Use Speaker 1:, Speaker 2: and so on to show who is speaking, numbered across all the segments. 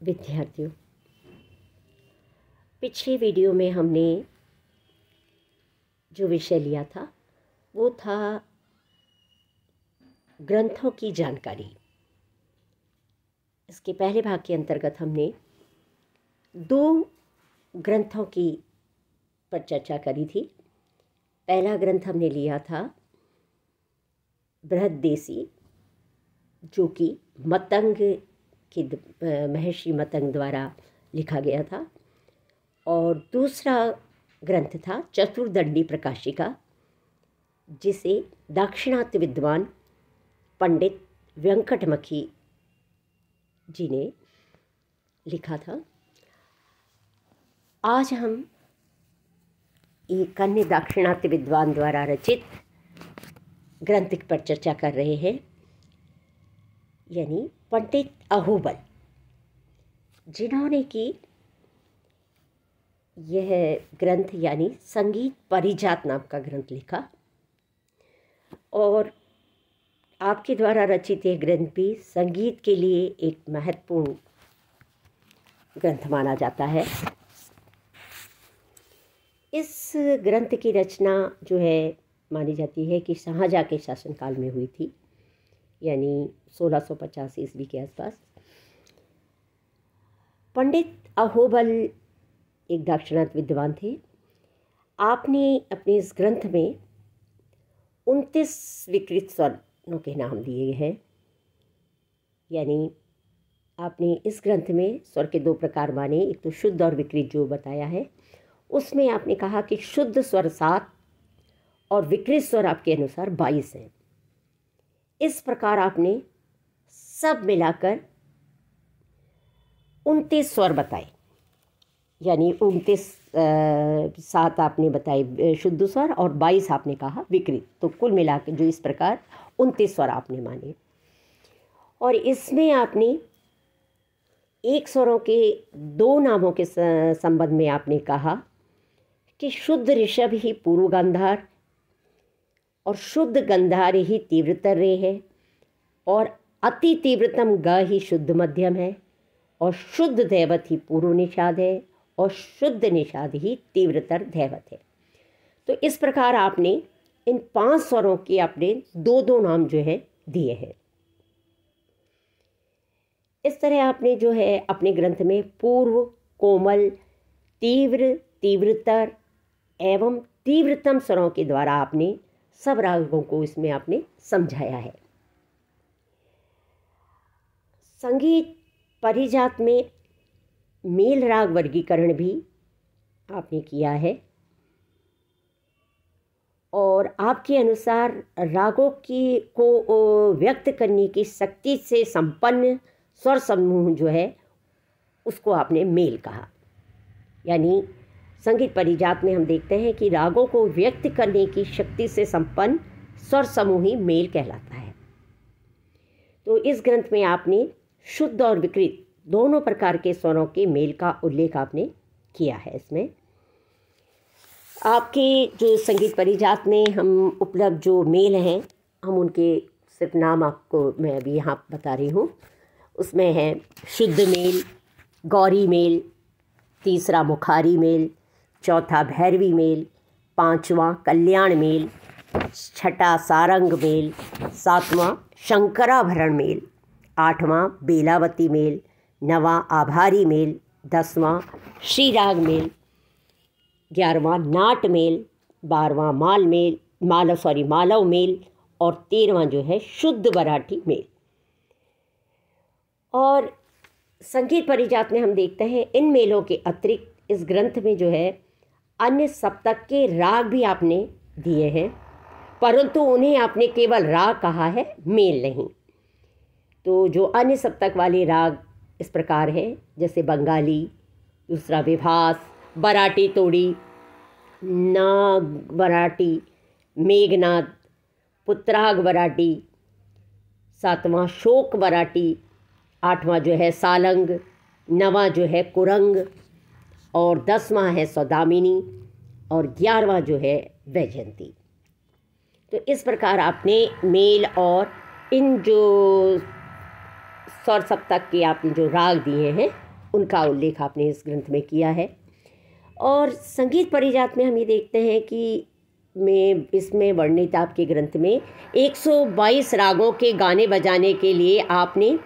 Speaker 1: विद्यार्थियों, पिछले वीडियो में हमने जो विषय लिया था वो था ग्रंथों की जानकारी। इसके पहले भाग के अंतर्गत हमने दो ग्रंथों की पर चर्चा करी थी। पहला ग्रंथ हमने लिया था बृहद्देशी, जो कि मतंग के महर्षि मतंग द्वारा लिखा गया था, और दूसरा ग्रंथ था चतुर्दंडी प्रकाशिका, जिसे दाक्षिणात्य विद्वान पंडित वेंकटमखी जी ने लिखा था। आज हम एक अन्य दाक्षिणात्य विद्वान द्वारा रचित ग्रंथ पर चर्चा कर रहे हैं, यानी पंडित अहोबल, जिन्होंने कि यह ग्रंथ यानी संगीत परिजात नाम का ग्रंथ लिखा। और आपके द्वारा रचित यह ग्रंथ भी संगीत के लिए एक महत्वपूर्ण ग्रंथ माना जाता है। इस ग्रंथ की रचना जो है मानी जाती है कि शाहजहाँ के शासनकाल में हुई थी, यानी 1650 ईस्वी के आसपास। पंडित अहोबल एक दाक्षिणात्य विद्वान थे। आपने अपने इस ग्रंथ में 29 विकृत स्वरों के नाम दिए हैं, यानी आपने इस ग्रंथ में स्वर के दो प्रकार माने, एक तो शुद्ध और विकृत जो बताया है। उसमें आपने कहा कि शुद्ध स्वर 7 और विकृत स्वर आपके अनुसार 22 हैं। इस प्रकार आपने सब मिलाकर 29 स्वर बताए, यानी 29 7 आपने बताए शुद्ध स्वर और 22 आपने कहा विकृत, तो कुल मिलाकर जो इस प्रकार 29 स्वर आपने माने। और इसमें आपने एक स्वरों के दो नामों के संबंध में आपने कहा कि शुद्ध ऋषभ ही पूर्व गांधार और शुद्ध गंधार ही तीव्रतर रे है, और अति तीव्रतम ग ही शुद्ध मध्यम है, और शुद्ध दैवत ही पूर्व निषाद है, और शुद्ध निषाद ही तीव्रतर दैवत है। तो इस प्रकार आपने इन 5 स्वरों के आपने दो नाम जो है दिए हैं। इस तरह आपने जो है अपने ग्रंथ में पूर्व, कोमल, तीव्र, तीव्रतर एवं तीव्रतम स्वरों के द्वारा आपने सब रागों को इसमें आपने समझाया है। संगीत परिजात में मेल राग वर्गीकरण भी आपने किया है, और आपके अनुसार रागों की को व्यक्त करने की शक्ति से संपन्न स्वर समूह जो है उसको आपने मेल कहा। यानी संगीत परिजात में हम देखते हैं कि रागों को व्यक्त करने की शक्ति से संपन्न स्वर समूह ही मेल कहलाता है। तो इस ग्रंथ में आपने शुद्ध और विकृत दोनों प्रकार के स्वरों के मेल का उल्लेख आपने किया है। इसमें आपके जो संगीत परिजात में हम उपलब्ध जो मेल हैं, हम उनके सिर्फ नाम आपको मैं अभी यहाँ बता रही हूँ। उसमें है शुद्ध मेल, गौरी मेल, तीसरा मुखारी मेल, चौथा भैरवी मेल, पांचवा कल्याण मेल, छठा सारंग मेल, सातवां शंकराभरण मेल, आठवां बेलावती मेल, नवां आभारी मेल, 10वां श्रीराग मेल, 11वां नाट मेल, 12वां मालव मेल, और 13वां जो है शुद्ध मराठी मेल। और संगीत परिजात में हम देखते हैं इन मेलों के अतिरिक्त इस ग्रंथ में जो है अन्य सप्तक के राग भी आपने दिए हैं, परंतु उन्हें आपने केवल राग कहा है, मेल नहीं। तो जो अन्य सप्तक वाले राग इस प्रकार हैं, जैसे बंगाली, दूसरा विभास, बराटी तोड़ी, नाग बराटी, मेघनाद, पुत्राग बराटी, 7वां शोक बराटी, 8वां जो है सालंग, 9वां जो है कुरंग, और 10वां है सौदामिनी, और 11वां जो है वैजयंती। तो इस प्रकार आपने मेल और इन जो स्वर सप्तक के आपने जो राग दिए हैं उनका उल्लेख आपने इस ग्रंथ में किया है। और संगीत परिजात में हम ये देखते हैं कि इसमें वर्णित आपके ग्रंथ में 122 रागों के गाने बजाने के लिए आपने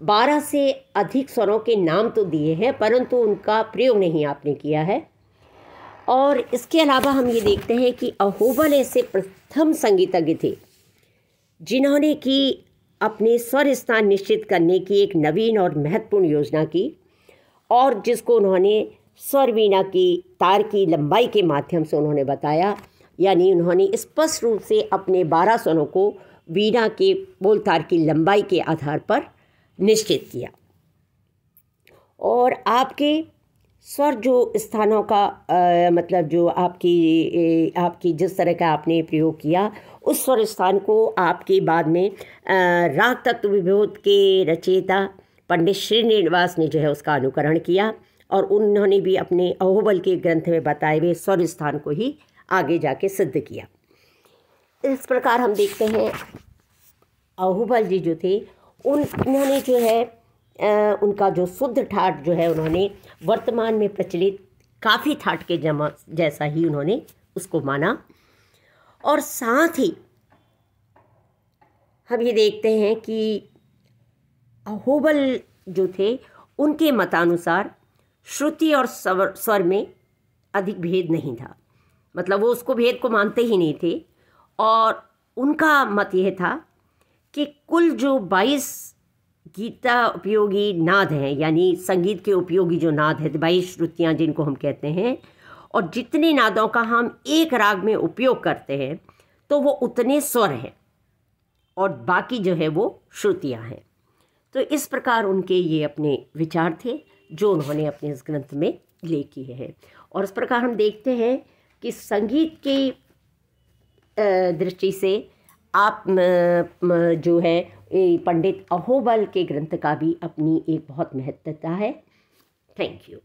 Speaker 1: 12 से अधिक स्वरों के नाम तो दिए हैं, परंतु उनका प्रयोग नहीं आपने किया है। और इसके अलावा हम ये देखते हैं कि अहोबल ऐसे प्रथम संगीतज्ञ थे जिन्होंने कि अपने स्वर स्थान निश्चित करने की एक नवीन और महत्वपूर्ण योजना की, और जिसको उन्होंने स्वर वीणा की तार की लंबाई के माध्यम से उन्होंने बताया। यानी उन्होंने स्पष्ट रूप से अपने 12 स्वरों को वीणा के बोल तार की लंबाई के आधार पर निश्चित किया। और आपके स्वर जो स्थानों का मतलब जो आपकी जिस तरह का आपने प्रयोग किया, उस स्वर स्थान को आपके बाद में राग तत्व विभोध के रचयिता पंडित श्रीनिवास ने जो है उसका अनुकरण किया, और उन्होंने भी अपने अहोबल के ग्रंथ में बताए हुए स्वर स्थान को ही आगे जाके सिद्ध किया। इस प्रकार हम देखते हैं अहोबल जी जो थे उन्होंने जो है उनका जो शुद्ध ठाठ जो है उन्होंने वर्तमान में प्रचलित काफ़ी ठाठ के जैसा ही उन्होंने उसको माना। और साथ ही हम ये देखते हैं कि अहोबल जो थे उनके मतानुसार श्रुति और स्वर में अधिक भेद नहीं था, मतलब वो उसको भेद को मानते ही नहीं थे। और उनका मत यह था कि कुल जो 22 गीता उपयोगी नाद हैं, यानी संगीत के उपयोगी जो नाद है, 22 श्रुतियाँ जिनको हम कहते हैं, और जितने नादों का हम एक राग में उपयोग करते हैं तो वो उतने स्वर हैं और बाकी जो है वो श्रुतियाँ हैं। तो इस प्रकार उनके ये अपने विचार थे जो उन्होंने अपने इस ग्रंथ में ले किए हैं। और इस प्रकार हम देखते हैं कि संगीत की दृष्टि से आप जो है पंडित अहोबल के ग्रंथ का भी अपनी एक बहुत महत्वता है। Thank you.